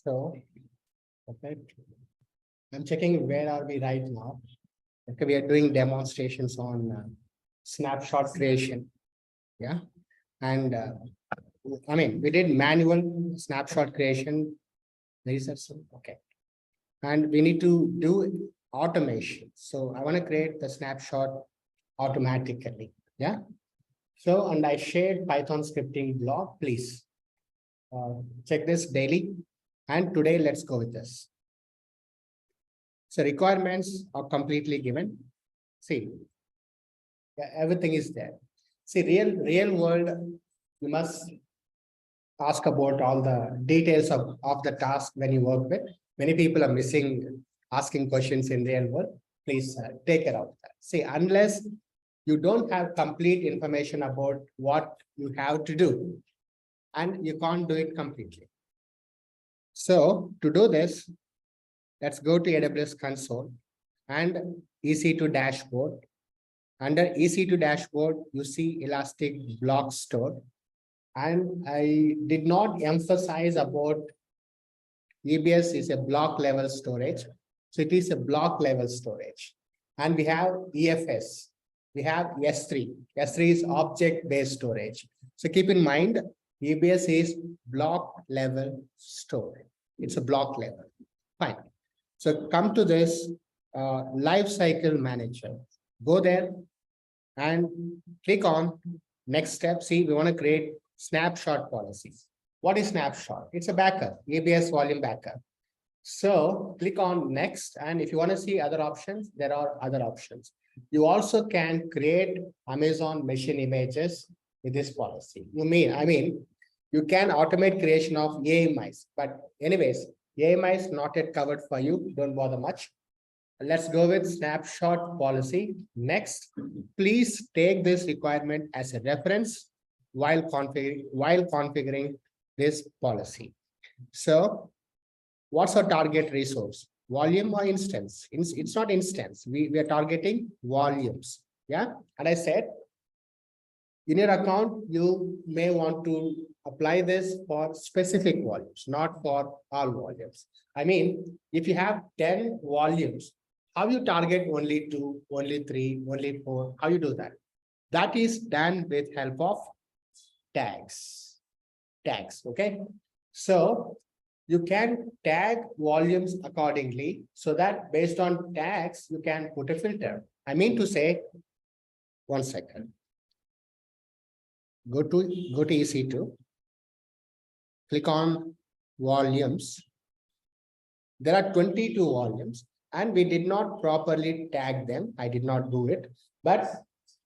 So, okay, I'm checking where are we right now. Okay, we are doing demonstrations on snapshot creation. Yeah, and I mean, we did manual snapshot creation. There is some okay, and we need to do automation. So I want to create the snapshot automatically. Yeah. So, and I shared Python scripting blog. Please check this daily. And today, let's go with this. So requirements are completely given. See, yeah, everything is there. See, real world, you must ask about all the details of the task when you work with. Many people are missing asking questions in real world. Please take care of that. See, unless you don't have complete information about what you have to do, and you can't do it completely. So to do this, let's go to AWS console and EC2 dashboard. Under EC2 dashboard, you see Elastic Block Store. And I did not emphasize about EBS is a block level storage. So it is a block level storage. And we have EFS. We have S3. S3 is object-based storage. So keep in mind, EBS is block level storage. It's a block level. Fine. So come to this lifecycle manager. Go there and click on next step. See, we want to create snapshot policies. What is snapshot? It's a backup, ABS volume backup. So click on next. And if you want to see other options, there are other options. You also can create Amazon machine images with this policy. I mean, you can automate creation of AMIs, but anyways, AMI is not yet covered for you. Don't bother much. Let's go with snapshot policy. Next, please take this requirement as a reference while configuring this policy. So what's our target resource? Volume or instance? It's not instance. We are targeting volumes. Yeah. And I said, in your account, you may want to apply this for specific volumes, not for all volumes. I mean, if you have 10 volumes, how you target only 2, only 3, only 4? How you do that? That is done with help of tags. Okay. So you can tag volumes accordingly so that based on tags, you can put a filter. I mean to say, one second. Go to EC2, click on volumes. There are 22 volumes and we did not properly tag them. I did not do it, but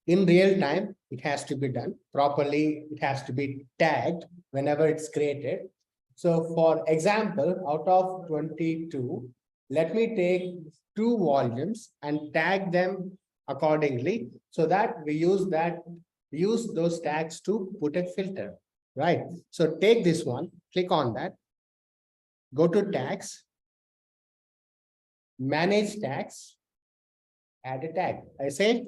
in real time, it has to be done properly. It has to be tagged whenever it's created. So for example, out of 22, let me take 2 volumes and tag them accordingly so that we use those tags to put a filter, right? So take this one, click on that, go to tags, manage tags, add a tag. I say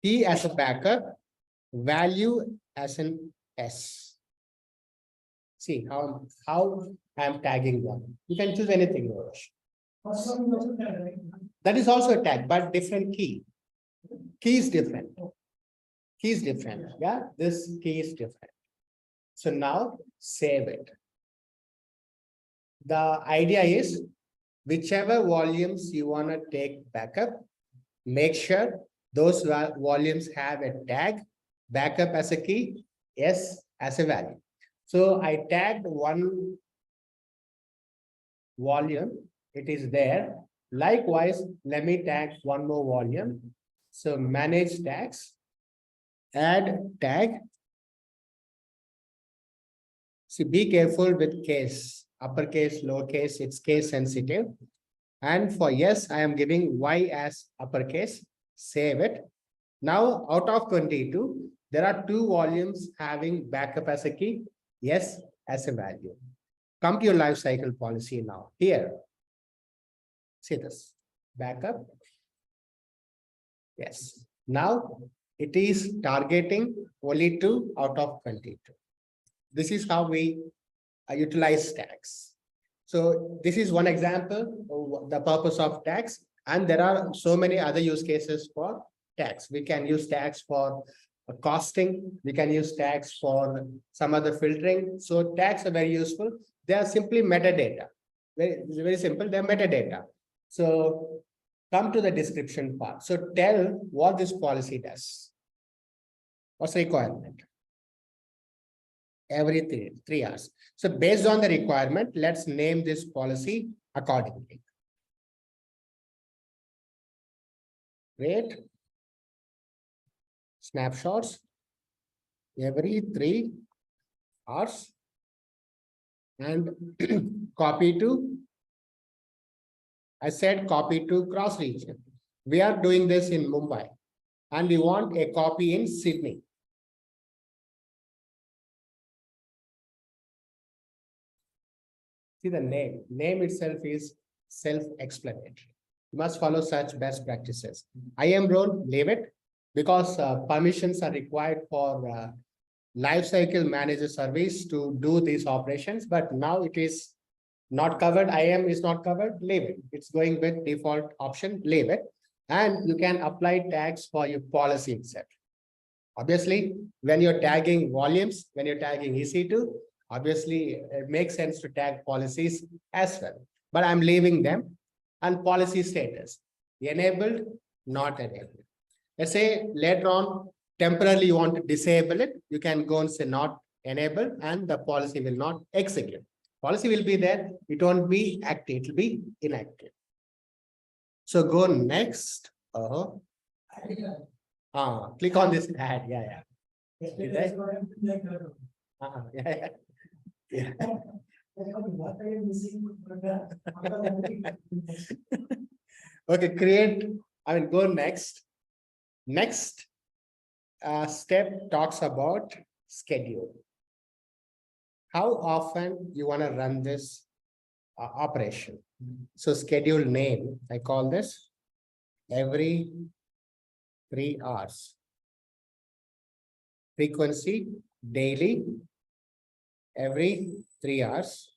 key as a backup, value as an S. See how I'm tagging one. You can choose anything, Rosh. That is also a tag, but different key. Key is different. Key is different. Yeah, this key is different. So now save it. The idea is whichever volumes you want to take backup, make sure those volumes have a tag, backup as a key, S as a value. So I tagged one volume, it is there. Likewise, let me tag one more volume. So manage tags, add tag. See, be careful with case, uppercase, lowercase, it's case sensitive. And for yes, I am giving Y as uppercase, save it. Now out of 22, there are 2 volumes having backup as a key, yes as a value. Come to your lifecycle policy now. Here, see this, backup. Yes. Now it is targeting only 2 out of 22. This is how we utilize tags. So this is one example of the purpose of tags, and there are so many other use cases for tags. We can use tags for costing, we can use tags for some other filtering. So tags are very useful. They are simply metadata. Very simple, they're metadata. So come to the description part. So tell what this policy does. What's the requirement? Every 3 hours. So based on the requirement, let's name this policy accordingly. Create snapshots every 3 hours and copy to, I said copy to cross region. We are doing this in Mumbai and we want a copy in Sydney. See, the name itself is self-explanatory. You must follow such best practices. IAM role, leave it, because permissions are required for lifecycle manager service to do these operations, but now it is not covered. IAM is not covered, leave it. It's going with default option, leave it. And you can apply tags for your policy itself. Obviously, when you're tagging volumes, when you're tagging EC2, obviously it makes sense to tag policies as well, but I'm leaving them. And policy status, enabled, not enabled. Let's say later on, temporarily you want to disable it, you can go and say not enabled and the policy will not execute. Policy will be there, it won't be active, it will be inactive. So go next. Click on this ad, yeah. Yeah. Okay, go next. Next step talks about schedule. How often you want to run this operation? So schedule name, I call this every 3 hours. Frequency, daily, every 3 hours,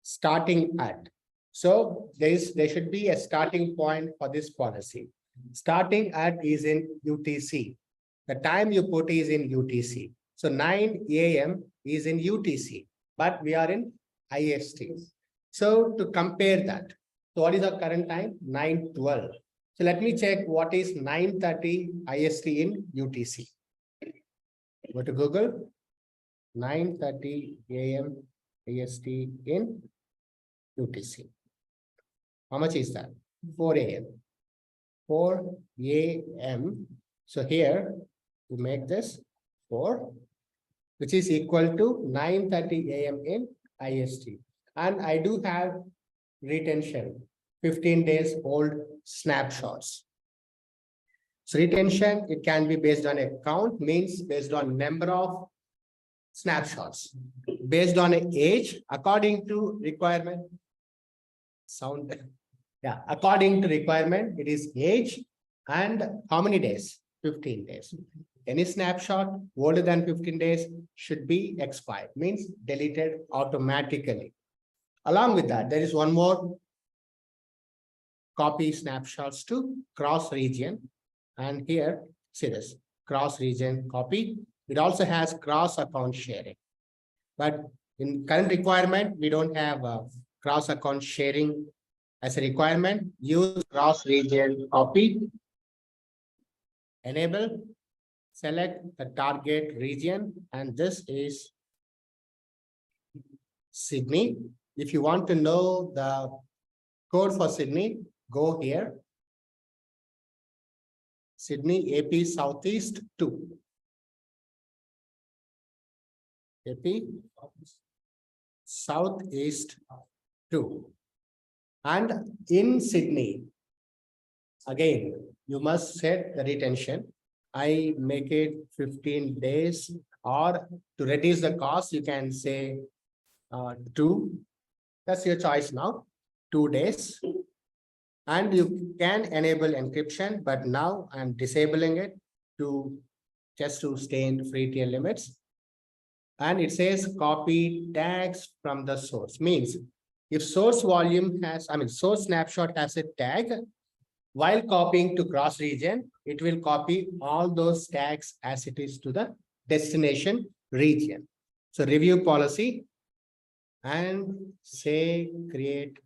starting at. So there should be a starting point for this policy. Starting at is in UTC. The time you put is in UTC. So 9 a.m. is in UTC, but we are in IST. So to compare that, so what is our current time? 9:12. So let me check what is 9:30 IST in UTC. Go to Google. 9:30 a.m. IST in UTC. How much is that? 4 a.m. 4 a.m. So here we make this 4, which is equal to 9:30 a.m. in IST. And I do have retention, 15 days old snapshots. So retention, it can be based on a count, means based on number of snapshots, based on an age, according to requirement. According to requirement, it is age and how many days? 15 days. Any snapshot older than 15 days should be expired, means deleted automatically. Along with that, there is one more, copy snapshots to cross region. And here, see this, cross region copy. It also has cross account sharing. But in current requirement, we don't have cross account sharing as a requirement. Use cross region copy. Enable, select the target region, and this is Sydney. If you want to know the code for Sydney, go here. Sydney, AP Southeast 2. AP Southeast 2. And in Sydney, again, you must set the retention. I make it 15 days, or to reduce the cost, you can say 2. That's your choice now, 2 days. And you can enable encryption, but now I'm disabling it just to stay in free tier limits. and it says copy tags from the source. Means if source volume has, source snapshot has a tag, while copying to cross region, it will copy all those tags as it is to the destination region. So review policy and say create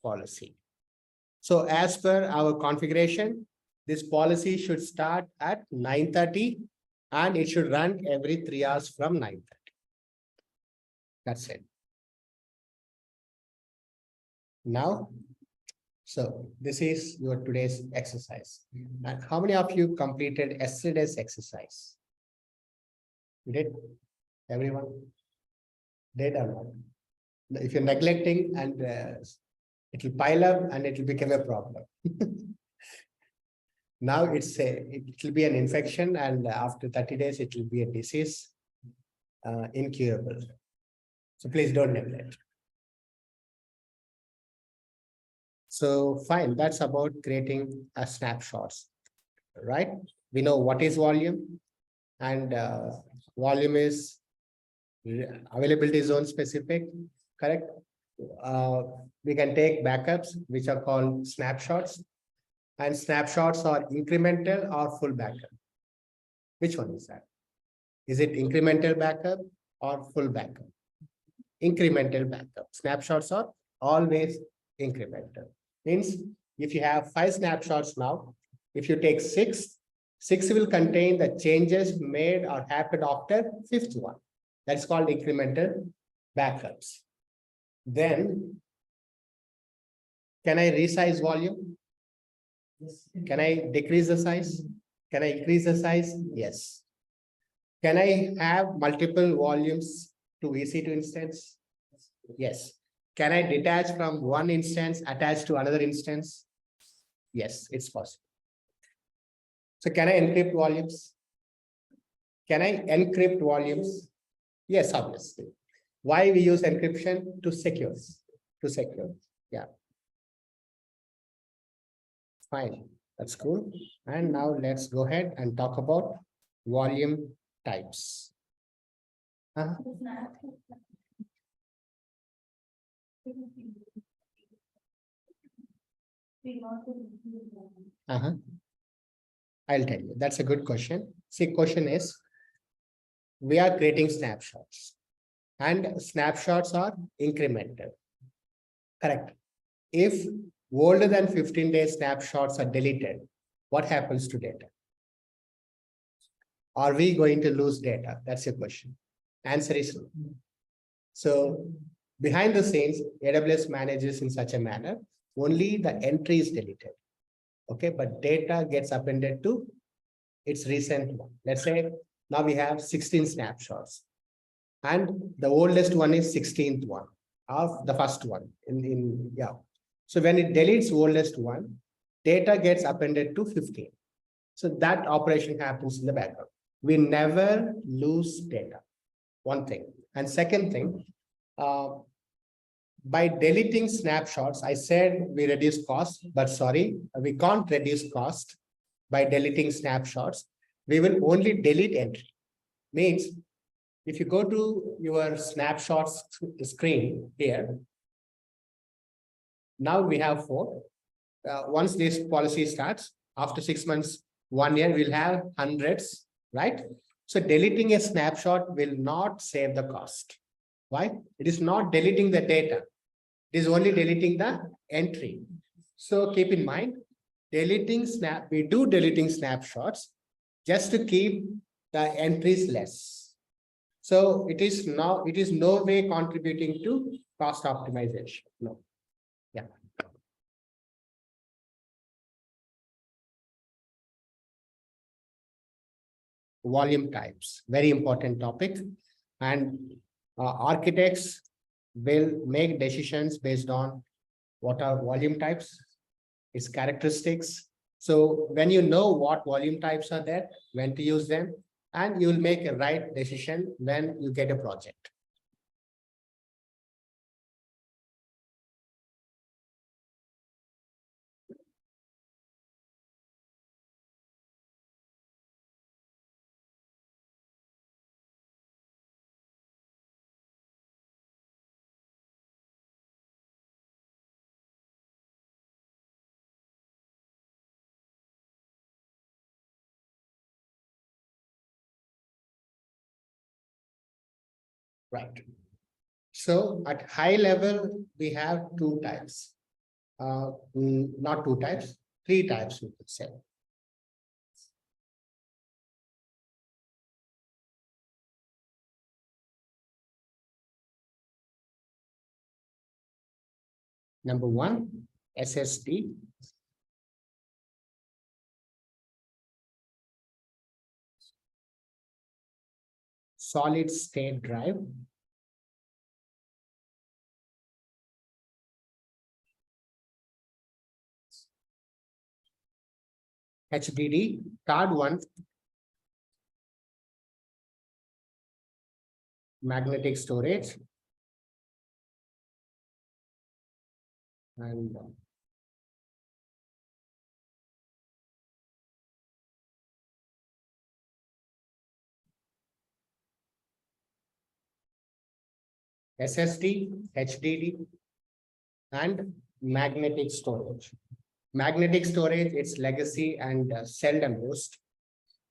policy. So as per our configuration, this policy should start at 9:30 and it should run every 3 hours from 9:30. That's it. Now, so this is your today's exercise. And how many of you completed yesterday's exercise? You did? Everyone? Did or not? If you're neglecting, and it will pile up and it will become a problem. Now it will be an infection, and after 30 days, it will be a disease, incurable. So please don't neglect. So fine, that's about creating a snapshots, right? We know what is volume, and volume is availability zone specific, correct? We can take backups, which are called snapshots, and snapshots are incremental or full backup. Which one is that? Is it incremental backup or full backup? Incremental backup. Snapshots are always incremental. Means if you have 5 snapshots now, if you take 6, 6 will contain the changes made or happened after 5th one. That's called incremental backups. Then, can I resize volume? Can I decrease the size? Can I increase the size? Yes. Can I have multiple volumes to EC2 instance? Yes. Can I detach from one instance, attach to another instance? Yes, it's possible. So can I encrypt volumes? Can I encrypt volumes? Yes, obviously. Why we use encryption? To secure. To secure. Yeah. Fine. That's cool. And now let's go ahead and talk about volume types. I'll tell you. That's a good question. See, question is, we are creating snapshots, and snapshots are incremental. Correct. If older than 15 days snapshots are deleted, what happens to data? Are we going to lose data? That's your question. Answer is no. So behind the scenes, AWS manages in such a manner, only the entry is deleted. Okay, but data gets appended to its recent one. Let's say now we have 16 snapshots, and the oldest one is 16th one of the first one yeah. So when it deletes oldest one, data gets appended to 15. So that operation happens in the background. We never lose data. One thing. And second thing, by deleting snapshots, I said we reduce cost, but sorry, we can't reduce cost by deleting snapshots. We will only delete entry. Means if you go to your snapshots screen here, now we have 4. Once this policy starts, after 6 months, 1 year, we'll have hundreds, right? So deleting a snapshot will not save the cost. Why? It is not deleting the data. It is only deleting the entry. So keep in mind, we do deleting snapshots just to keep the entries less. So it is no way contributing to cost optimization. No. Yeah. Volume types, very important topic. And architects will make decisions based on what are volume types, its characteristics. So when you know what volume types are there, when to use them, and you will make a right decision when you get a project. right? So at high level, we have two types. Not two types, three types, we could say. Number one, SSD. Solid state drive. HDD, third one, magnetic storage. And SSD, HDD, and magnetic storage. Magnetic storage, it's legacy and seldom used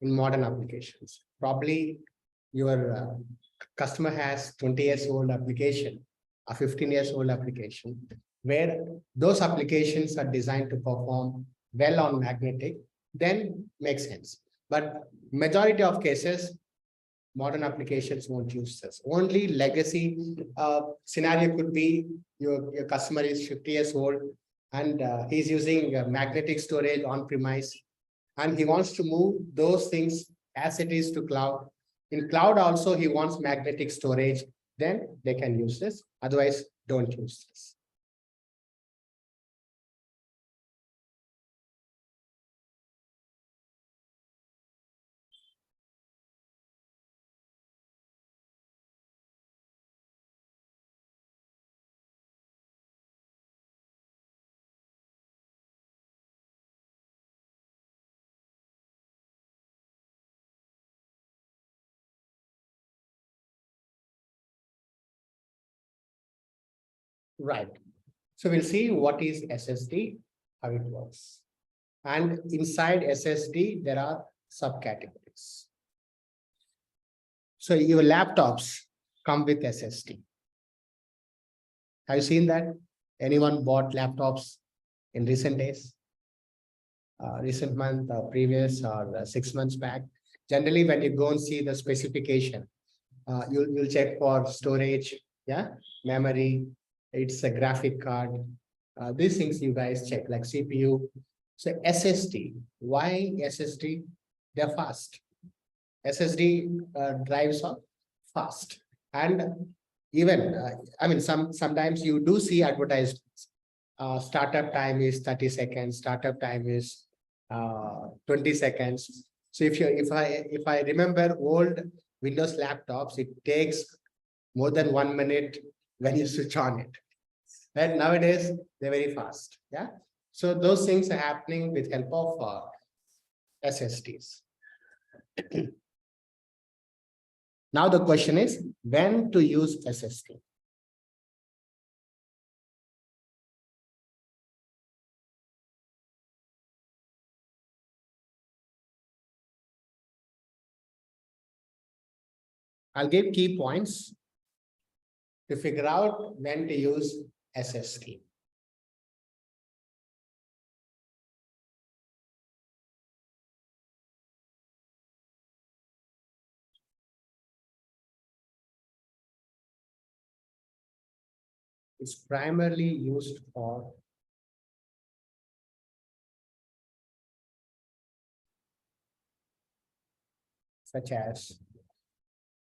in modern applications. Probably your customer has 20 years old application, a 15 years old application, where those applications are designed to perform well on magnetic, then makes sense. But majority of cases, modern applications won't use this. Only legacy scenario could be your customer is 50 years old and he's using magnetic storage on premise and he wants to move those things as it is to cloud. In cloud also, he wants magnetic storage, then they can use this. Otherwise, don't use this. Right. So we'll see what is SSD, how it works. And inside SSD, there are subcategories. So your laptops come with SSD. Have you seen that? Anyone bought laptops in recent days? Recent month, previous, or 6 months back? Generally, when you go and see the specification, you'll check for storage, yeah, memory, it's a graphic card. These things you guys check, like CPU. So SSD, why SSD? They're fast. SSD drives are fast. And even, I mean, sometimes you do see advertisements. Startup time is 30 seconds, startup time is 20 seconds. So if I remember old Windows laptops, it takes more than 1 minute when you switch on it. And nowadays, they're very fast. Yeah. So those things are happening with help of SSDs. Now the question is when to use SSD. I'll give key points to figure out when to use SSD. It's primarily used for such as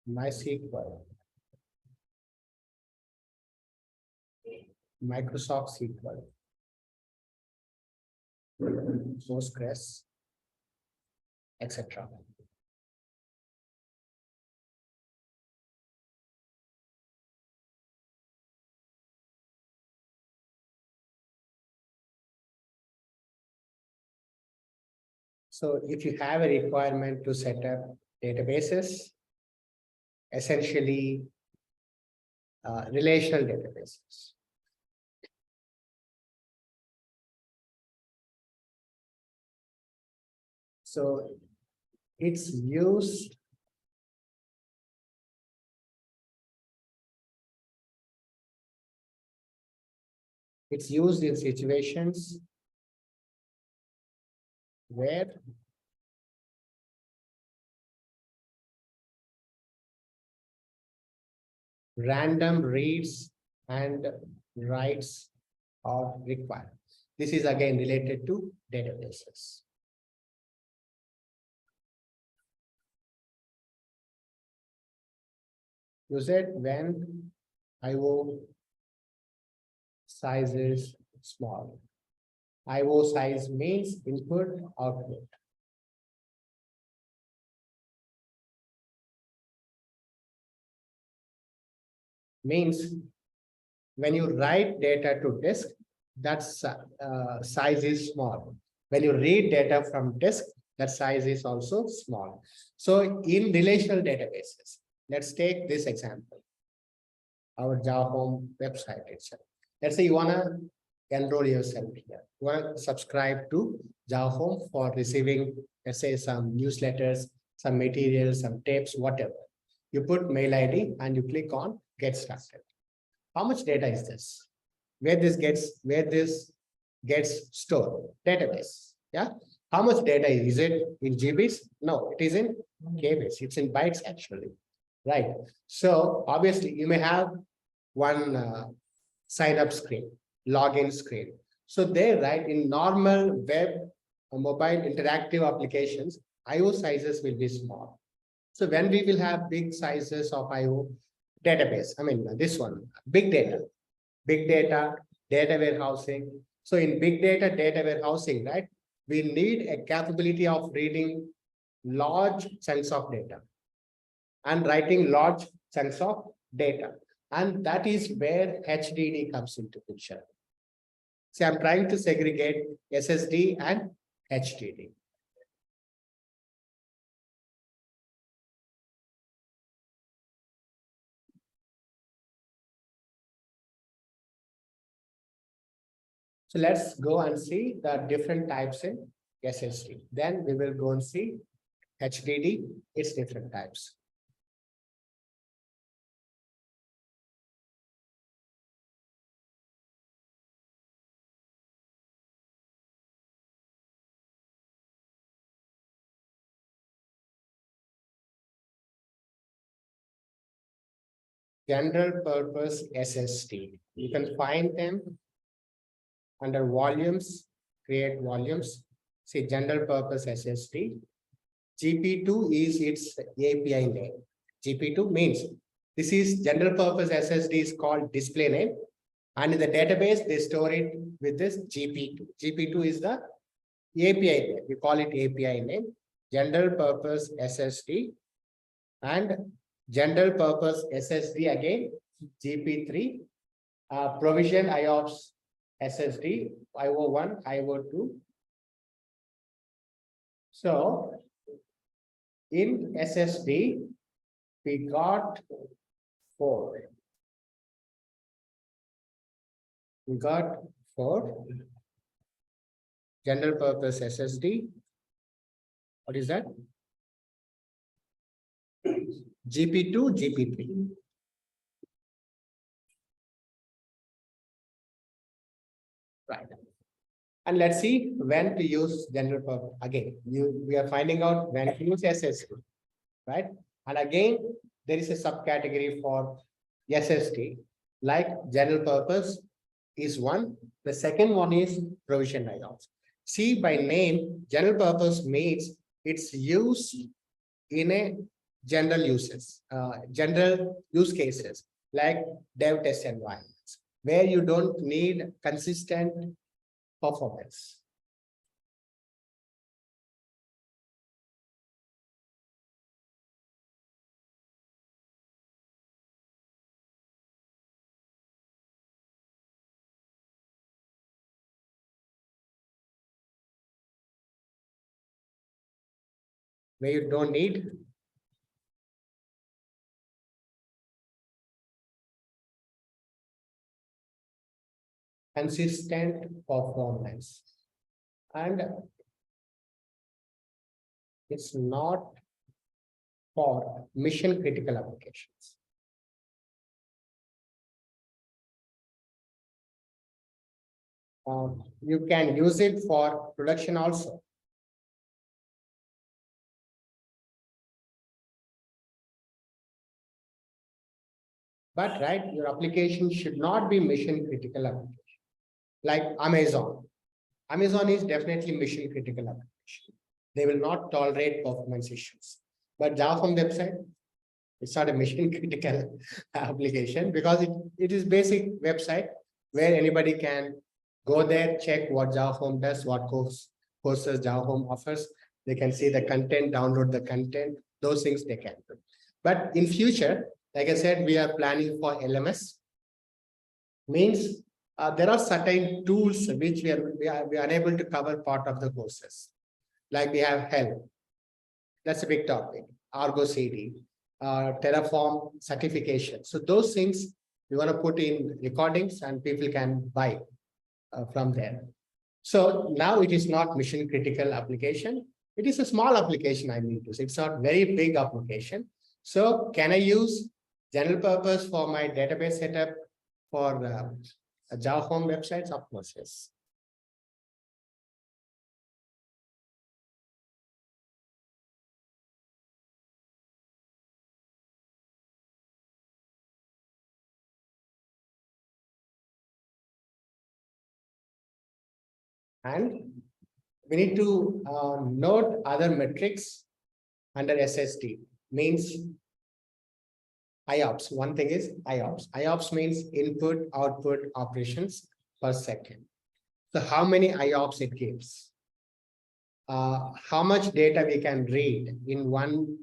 MySQL, Microsoft SQL, Postgres, etc. So if you have a requirement to set up databases, essentially relational databases. So it's used It's used in situations where random reads and writes are required. This is again related to databases. Use it when IO size is small. IO size means input, output. Means when you write data to disk, that size is small. When you read data from disk, that size is also small. So in relational databases, let's take this example, our Java Home website itself. Let's say you want to enroll yourself here. You want to subscribe to Java Home for receiving, let's say, some newsletters, some materials, some tapes, whatever. You put mail ID and you click on get started. How much data is this? Where this gets stored? Database. Yeah. How much data is it in GBs? No, it is in KBs. It's in bytes actually. Right. So obviously you may have one sign up screen, login screen. So there, right, in normal web or mobile interactive applications, IO sizes will be small. So when we will have big sizes of IO database, I mean, this one, big data, data warehousing. So in big data, data warehousing, right, we need a capability of reading large chunks of data and writing large chunks of data. And that is where HDD comes into picture. See, I'm trying to segregate SSD and HDD. So let's go and see the different types in SSD. Then we will go and see HDD, its different types. General purpose SSD. You can find them under volumes, create volumes. See, general purpose SSD. GP2 is its API name. GP2 means this is general purpose SSD is called display name. And in the database, they store it with this GP2. GP2 is the API name. We call it API name. General purpose SSD and general purpose SSD again, GP3. Provision IOPS SSD, IO1, IO2. So in SSD, we got four. We got four. General purpose SSD. What is that? GP2, GP3. Right. And let's see when to use general purpose. Again, we are finding out when to use SSD, right? And again, there is a subcategory for SSD, like general purpose is one. The second one is provision IOPS. See, by name, general purpose means it's used in a general uses, general use cases like dev test environments, where you don't need consistent performance. Where you don't need consistent performance. And it's not for mission critical applications. You can use it for production also. But right, your application should not be mission critical application. Like Amazon. Amazon is definitely mission critical application. They will not tolerate performance issues. But Java from website, it's not a mission critical application because it is basic website where anybody can go there, check what Java Home does, what courses Java Home offers. They can see the content, download the content, those things they can do. But in future, like I said, we are planning for LMS. Means there are certain tools which we are unable to cover part of the courses. Like we have help. That's a big topic. Argo CD, Terraform certification. So those things we want to put in recordings and people can buy from there. So now it is not mission critical application. It is a small application, I mean to say. It's not very big application. So can I use general purpose for my database setup for Java Home websites? Of course, yes. And we need to note other metrics under SSD. Means IOPS. One thing is IOPS. IOPS means input output operations per second. So how many IOPS it gives? How much data we can read in one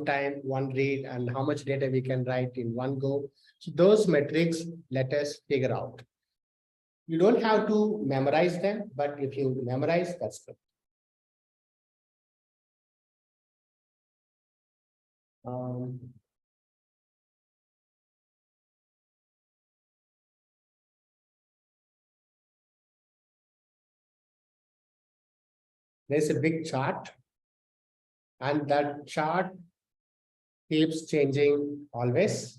time, one read, and how much data we can write in one go. So those metrics, let us figure out. You don't have to memorize them, but if you memorize, that's good. There's a big chart, and that chart keeps changing always.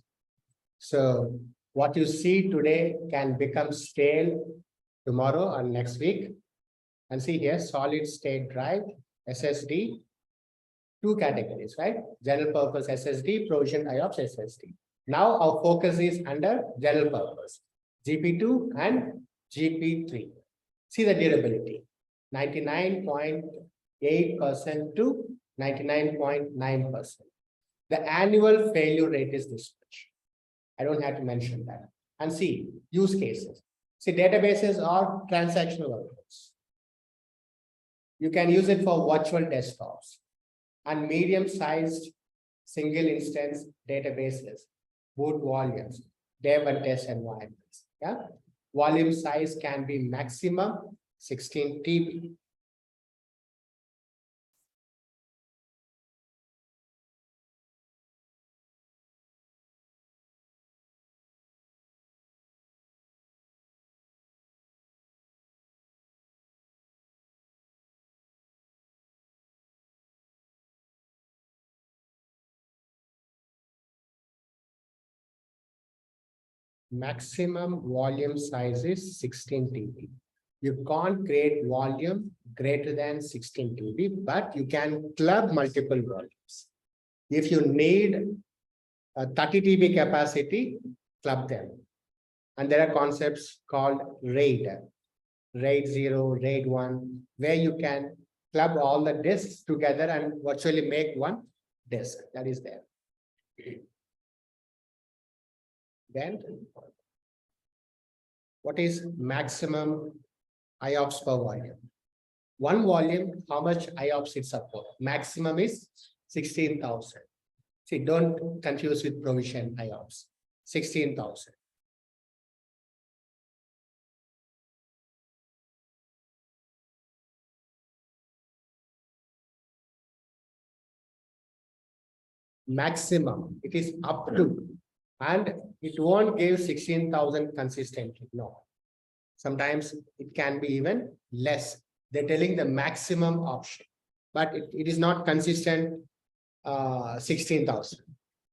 So what you see today can become stale tomorrow and next week. And see here, solid state drive, SSD, two categories, right? General purpose SSD, provision IOPS SSD. Now our focus is under general purpose, GP2 and GP3. See the durability, 99.8% to 99.9%. The annual failure rate is this much. I don't have to mention that. And see, use cases. See, databases are transactional workloads. You can use it for virtual desktops and medium-sized single instance databases, boot volumes, dev and test environments. Yeah, volume size can be maximum 16 TB. Maximum volume size is 16 TB. You can't create volume greater than 16 TB, but you can club multiple volumes. If you need a 30 TB capacity, club them. And there are concepts called RAID, RAID 0, RAID 1, where you can club all the disks together and virtually make one disk that is there. Then, what is maximum IOPS per volume? One volume, how much IOPS it supports? Maximum is 16,000. See, don't confuse with provision IOPS. 16,000. Maximum, it is up to, and it won't give 16,000 consistently. No. Sometimes it can be even less. They're telling the maximum option, but it is not consistent 16,000.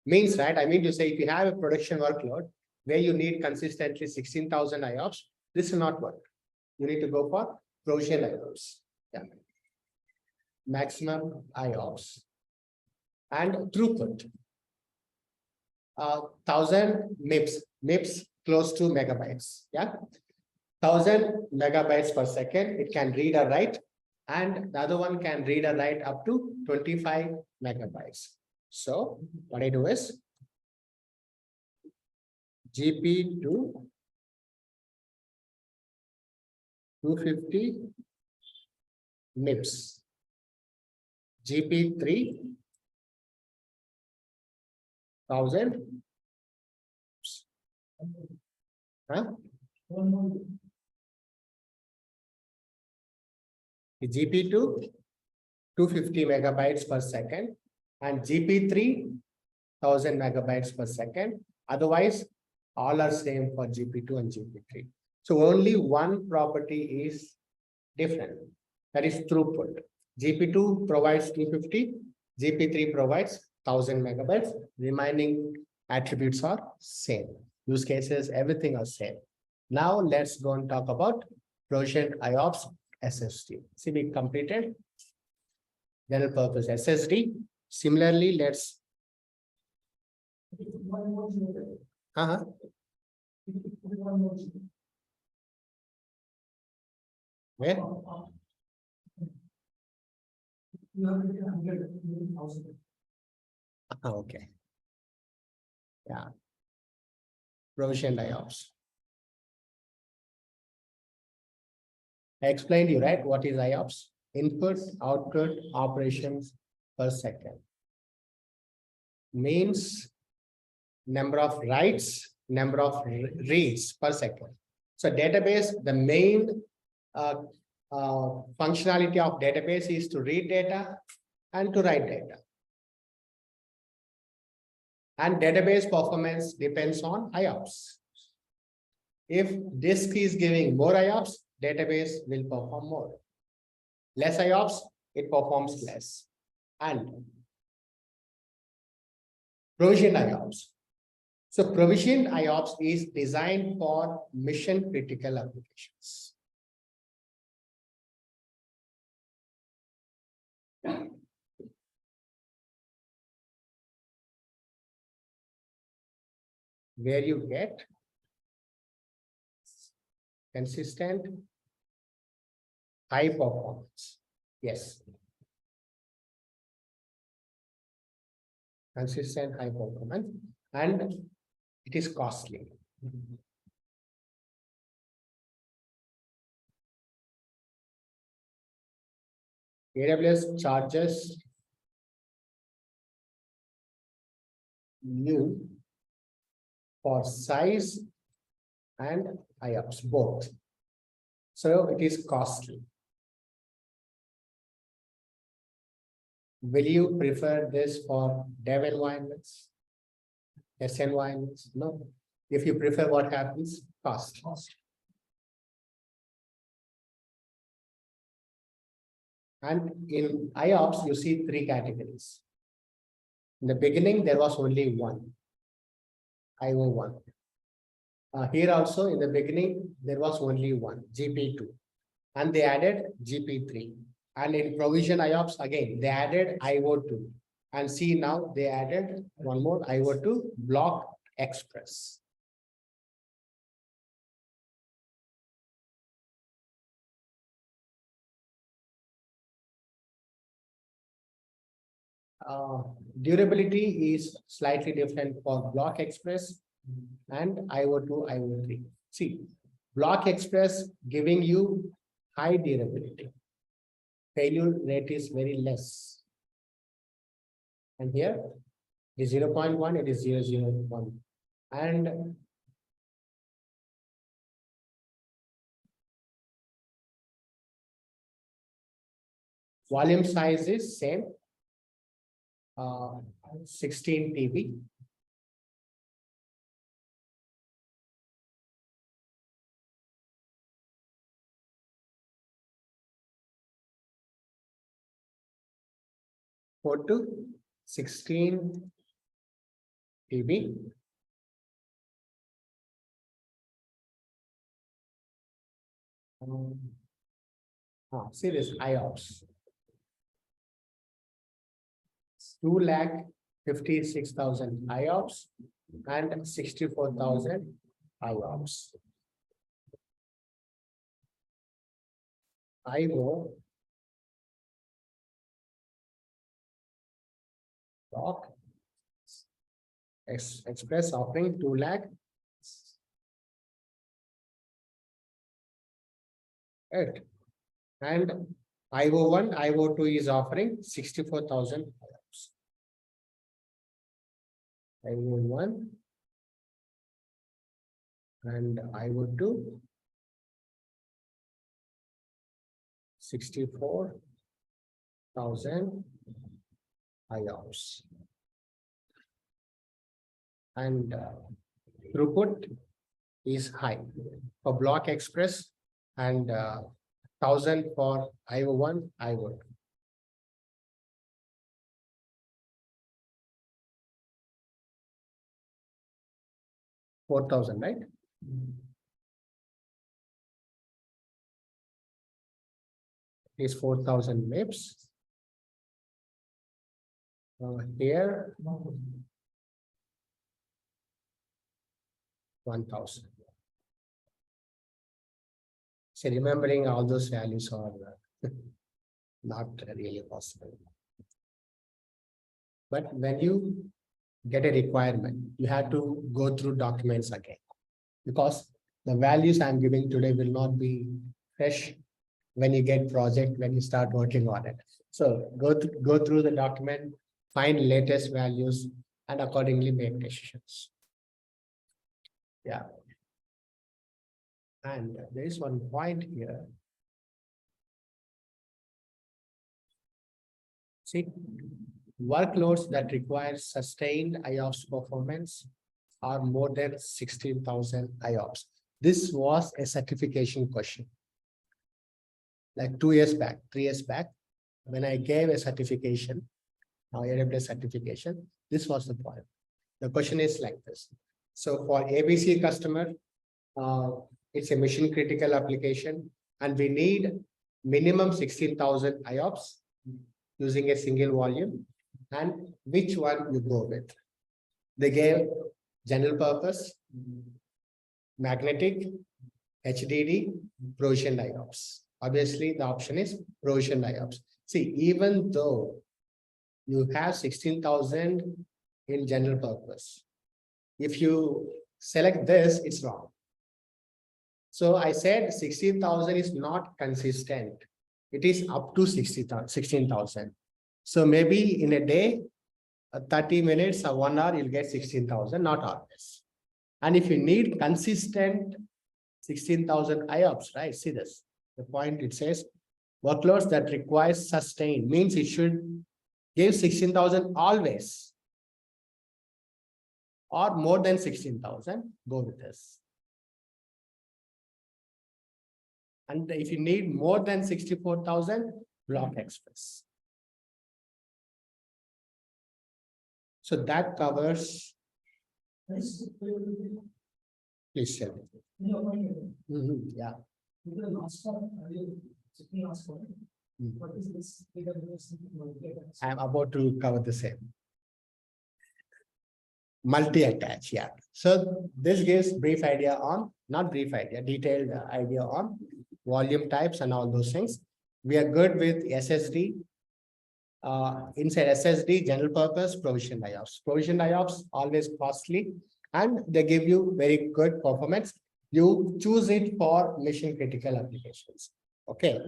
Means, right? I mean to say, if you have a production workload where you need consistently 16,000 IOPS, this will not work. you need to go for provision IOPS. Yeah. Maximum IOPS and throughput. 1000 MIPS close to megabytes. Yeah. 1000 megabytes per second. It can read or write, and the other one can read or write up to 25 megabytes. So what I do is GP to 250 MIPS, GP3 1000. Huh? The GP2 250 megabytes per second and GP3 1000 megabytes per second. Otherwise, all are same for GP2 and GP3. So only one property is different. That is throughput. GP2 provides 250, GP3 provides 1000 megabytes. Remaining attributes are same. Use cases, everything are same. Now let's go and talk about provisioned IOPS SSD. See, we completed general purpose SSD. Similarly, let's where? Okay. Yeah. Provisioned IOPS. I explained you, right? What is IOPS? Input, output, operations per second. Means number of writes, number of reads per second. So database, the main functionality of database is to read data and to write data. And database performance depends on IOPS. If disk is giving more IOPS, database will perform more. Less IOPS, it performs less. And provisioned IOPS. So provisioned IOPS is designed for mission critical applications. Where you get consistent high performance. Yes. Consistent high performance, and it is costly. AWS charges you for size and IOPS both. So it is costly. Will you prefer this for dev environments, S environments? No. If you prefer, what happens? Cost. And in IOPS, you see three categories. In the beginning, there was only one, IO1. Here also, in the beginning, there was only one, GP2. And they added GP3. And in provision IOPS, again, they added IO2. And see now, they added one more IO2, block express. Durability is slightly different for block express and IO2, IO3. See, block express giving you high durability. Failure rate is very less. And here it is 0.1, it is 0.001. And volume size is same, 16 TB. Go to 16 TB. See this IOPS. 2,56,000 IOPS and 64,000 IOPS. IO block express offering 2 lakh. Right. And IO1, IO2 is offering 64,000 IOPS. IO1 and IO2 64,000 IOPS. And throughput is high for block express and 1,000 for IO1, IO2. $4,000, right? Is 4,000 MIPS. Here 1,000. So remembering all those values are not really possible. But when you get a requirement, you have to go through documents again, because the values I'm giving today will not be fresh when you get project, when you start working on it. So go through the document, find latest values, and accordingly make decisions. Yeah. And there is one point here. See, workloads that require sustained IOPS performance are more than 16,000 IOPS. This was a certification question. Like 2 years back, 3 years back, when I gave a certification, AWS certification, this was the point. The question is like this. So for ABC customer, it's a mission critical application, and we need minimum 16,000 IOPS using a single volume. And which one you go with? They gave general purpose, magnetic, HDD, provisioned IOPS. Obviously, the option is provisioned IOPS. See, even though you have 16,000 in general purpose, if you select this, it's wrong. So I said 16,000 is not consistent. It is up to 16,000. So maybe in a day, 30 minutes or 1 hour, you'll get 16,000, not always. And if you need consistent 16,000 IOPS, right? See this. The point it says workloads that require sustained means it should give 16,000 always, or more than 16,000, go with this. And if you need more than 64,000, block express. So that covers. Please share. Yeah. I am about to cover the same. Multi-attach, yeah. So this gives brief idea on, not brief idea, detailed idea on volume types and all those things. We are good with SSD. Inside SSD, general purpose, provisioned IOPS. Provisioned IOPS always costly, and they give you very good performance. You choose it for mission critical applications. Okay.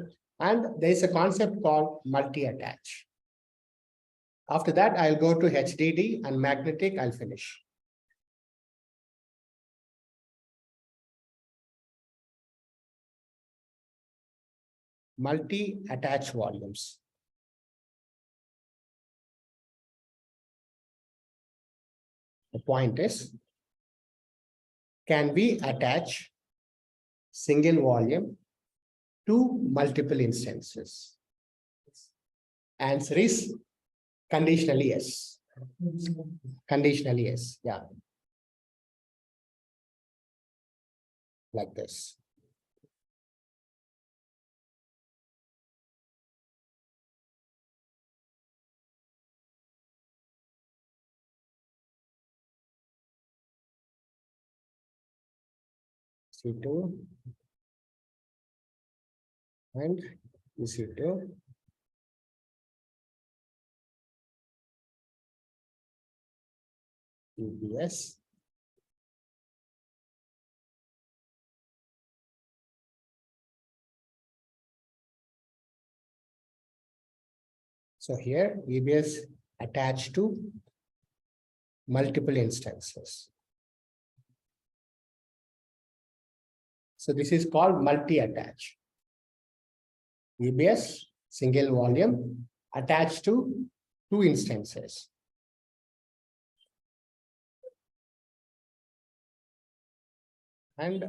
And there is a concept called multi-attach. After that, I'll go to HDD and magnetic, I'll finish. Multi-attach volumes. The point is, can we attach single volume to multiple instances? Answer is conditionally yes. Conditionally yes. Yeah. Like this. C2 and EC2. AWS. So here AWS attached to multiple instances. So this is called multi-attach. EBS single volume attached to two instances. And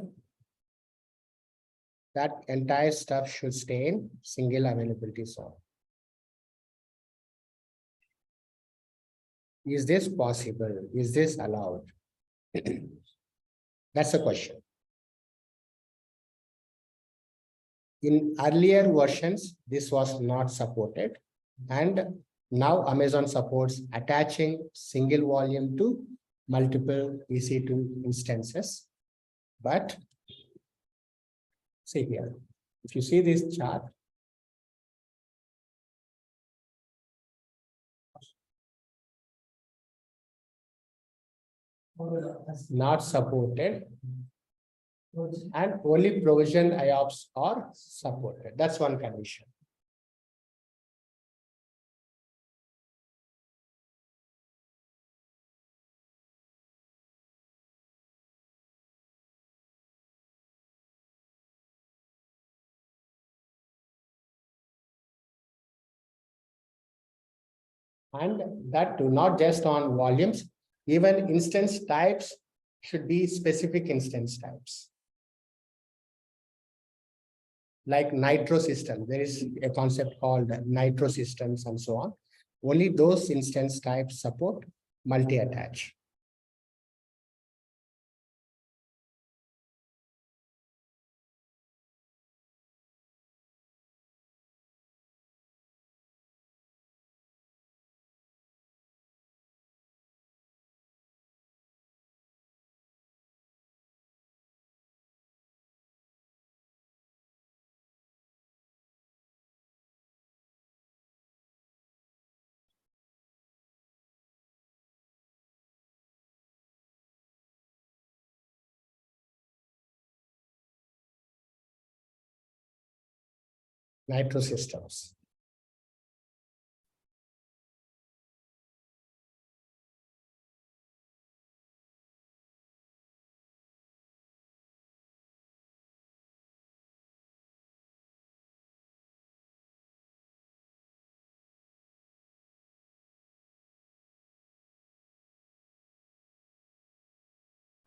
that entire stuff should stay in single availability zone. Is this possible? Is this allowed? That's the question. In earlier versions, this was not supported. And now Amazon supports attaching single volume to multiple EC2 instances. But see here, if you see this chart, not supported, and only provisioned IOPS are supported. That's one condition. And that too, not just on volumes, even instance types should be specific instance types. Like nitro system, there is a concept called nitro systems and so on. Only those instance types support multi-attach. Nitro systems.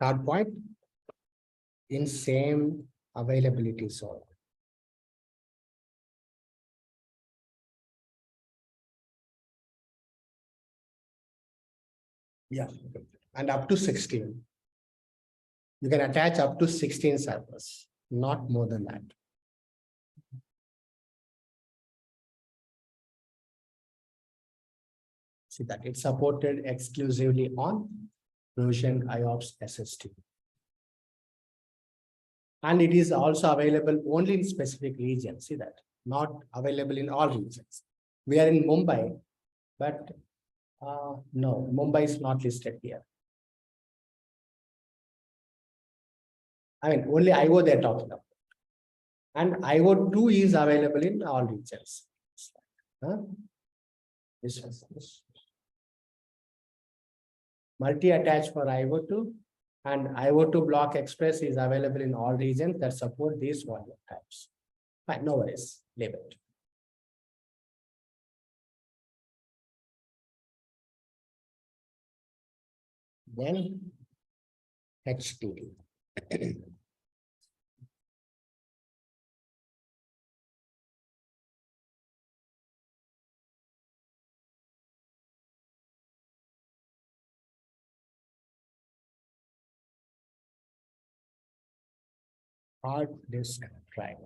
Third point, in same availability zone. Yeah, and up to 16. You can attach up to 16 servers, not more than that. See that it's supported exclusively on provisioned IOPS SST. And it is also available only in specific regions. See that, not available in all regions. We are in Mumbai, but no, Mumbai is not listed here. I mean, only IO they're talking about. And IO2 is available in all regions. Huh? Multi-attach for IO2 and IO2 block express is available in all regions that support these volume types. Fine, no worries, leave it. Then HTTP. Hard disk drive.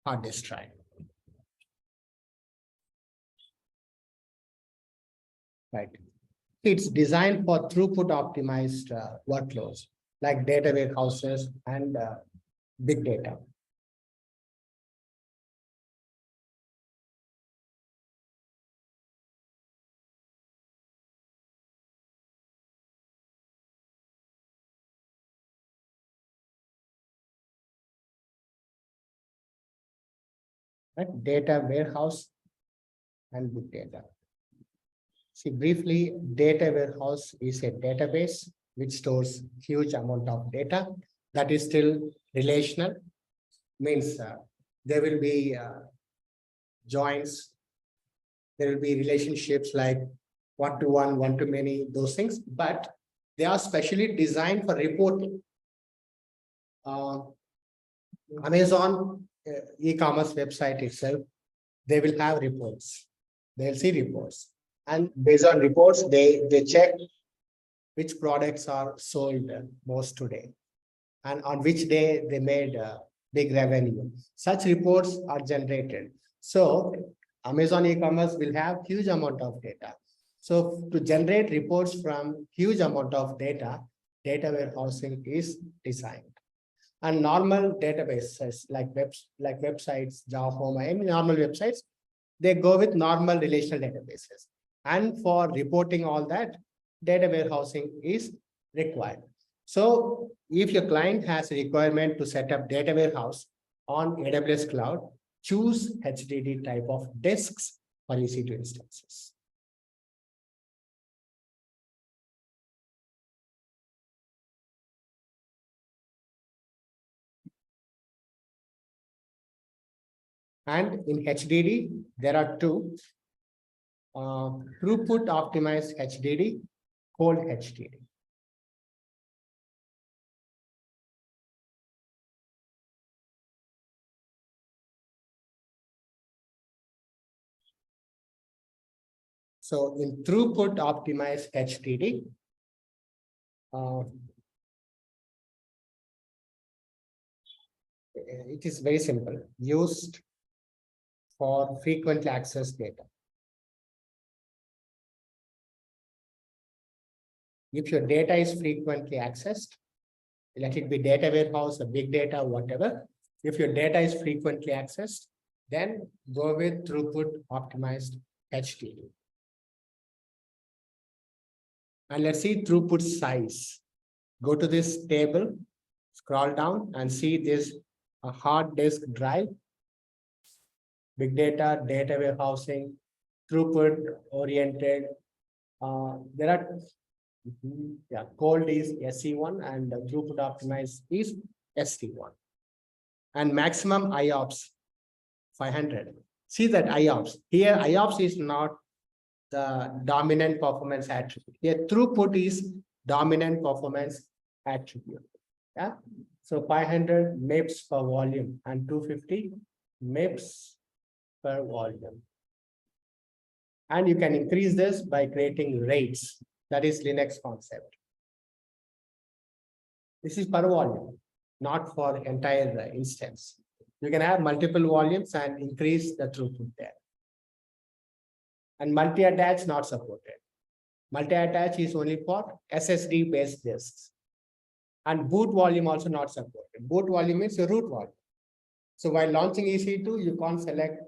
hard disk drive. Right. It's designed for throughput optimized workloads like data warehouses and big data. Right? Data warehouse and big data. See, briefly, data warehouse is a database which stores huge amount of data that is still relational, means there will be joins, there will be relationships like one-to-one, one-to-many, those things, but they are specially designed for reporting. Amazon e-commerce website itself, they will have reports. They'll see reports. And based on reports, they check which products are sold most today and on which day they made big revenue. Such reports are generated. So Amazon e-commerce will have huge amount of data. So to generate reports from huge amount of data warehousing is designed. And normal databases like websites, Java, any normal websites, they go with normal relational databases. And for reporting all that, data warehousing is required. So if your client has a requirement to set up data warehouse on AWS cloud, choose HDD type of disks for EC2 instances. And in HDD, there are two, throughput optimized HDD, cold HDD. So in throughput optimized HDD, it is very simple, used for frequently accessed data. If your data is frequently accessed, let it be data warehouse or big data, whatever. If your data is frequently accessed, then go with throughput optimized HDD. And let's see throughput size. Go to this table, scroll down and see this hard disk drive, big data, data warehousing, throughput oriented. There are, yeah, cold is SC1 and throughput optimized is ST1. And maximum IOPS 500. See that IOPS. Here IOPS is not the dominant performance attribute. Here throughput is dominant performance attribute. Yeah. So 500 MIPS per volume and 250 MIPS per volume. And you can increase this by creating rates. That is Linux concept. This is per volume, not for entire instance. You can have multiple volumes and increase the throughput there. And multi-attach not supported. Multi-attach is only for SSD based disks. And boot volume also not supported. Boot volume is a root volume. So while launching EC2, you can't select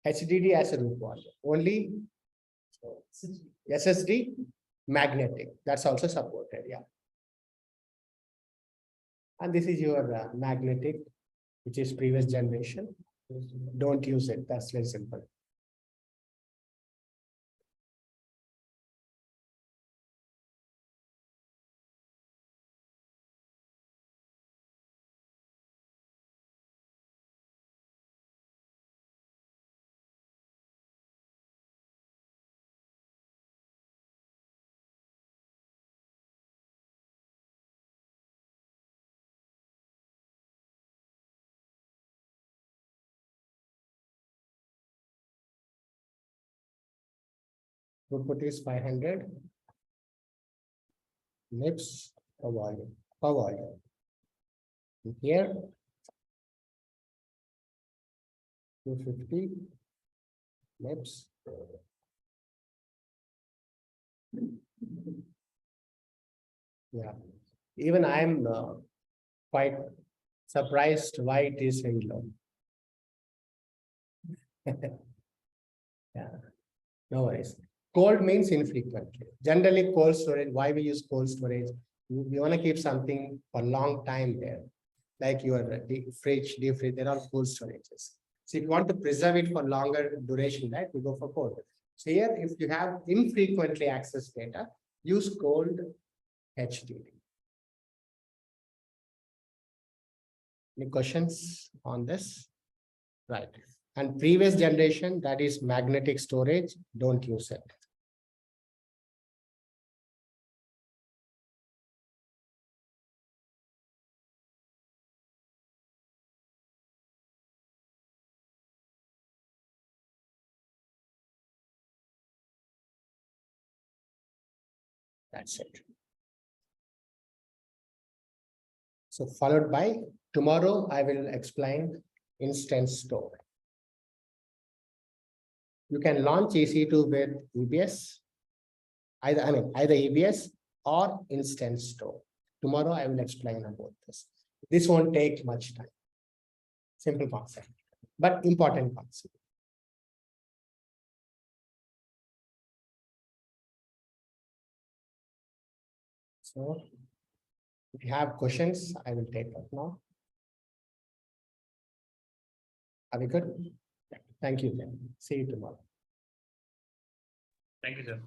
HDD as a root volume. Only SSD magnetic. That's also supported. Yeah. And this is your magnetic, which is previous generation. Don't use it. That's very simple. Throughput is 500 MIPS per volume. Per volume. Here, 250 MIPS. Yeah, even I'm quite surprised why it is very low. Yeah, no worries. Cold means infrequently. Generally, cold storage, why we use cold storage? We want to keep something for a long time there, like your fridge, deep fridge, they're all cold storages. So if you want to preserve it for longer duration, right, we go for cold. So here, if you have infrequently accessed data, use cold HDD. Any questions on this? Right. And previous generation, that is magnetic storage, don't use it. That's it. So followed by tomorrow, I will explain instance store. You can launch EC2 with EBS, either EBS or instance store. Tomorrow, I will explain about this. This won't take much time. Simple concept, but important concept. So if you have questions, I will take up now. Are we good? Thank you. Then. See you tomorrow. Thank you, sir.